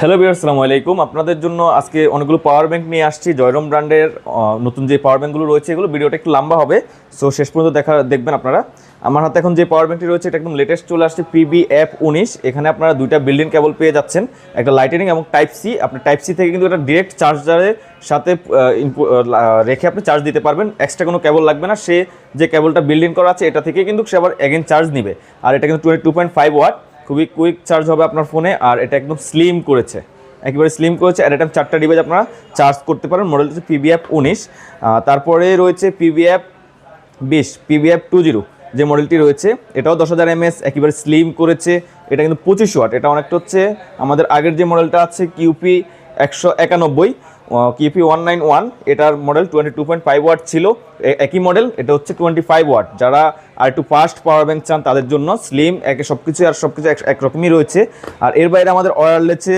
Hello viewers, আসসালামু আলাইকুম। আপনাদের জন্য আজকে অনেকগুলো পাওয়ার ব্যাংক নিয়ে আসছি। জয়রম ব্র্যান্ডের নতুন যে পাওয়ার ব্যাংকগুলো রয়েছে, এগুলো ভিডিওটা একটু লম্বা হবে, সো শেষ পর্যন্ত দেখবেন আপনারা। আমার হাতে এখন যে পাওয়ার ব্যাংকটি রয়েছে এটা একদম লেটেস্ট চলে আসছে, PBF19। এখানে আপনারা দুইটা বিল্ডিং কেবল পেয়ে যাচ্ছেন, একটা লাইটেনিং এবং টাইপ সি। আপনি টাইপ সি থেকে কিন্তু এটা ডিরেক্ট চার্জারের সাথে রেখে আপনি চার্জ দিতে পারবেন, এক্সট্রা কোনো কেবল লাগবে না। সে যে কেবলটা বিল্ডিং করা আছে এটা থেকে কিন্তু সে আবার এগেন চার্জ নেবে। আর এটা কিন্তু 22.5 ওয়াট, খুবই কুইক চার্জ হবে আপনার ফোনে। আর এটা একদম স্লিম করেছে, একেবারে স্লিম করেছে। অ্যাট এ টাইম 4টা ডিভাইস আপনারা চার্জ করতে পারেন। মডেলটা হচ্ছে PBF19। তারপরে রয়েছে PBF20, যে মডেলটি রয়েছে এটাও 10,000 mAh, একেবারে স্লিম করেছে। এটা কিন্তু 25 ওয়াট। এটা অনেকটা হচ্ছে আমাদের আগের যে মডেলটা আছে QP191, QP191, এটার মডেল 22.5 ওয়াট ছিল, একই মডেল। এটা হচ্ছে 25 ওয়াট। যারা আর একটু ফাস্ট পাওয়ার ব্যাংক চান তাদের জন্য স্লিম, সব কিছু একরকমই রয়েছে। আর এর বাইরে আমাদের ওয়্যারলেসে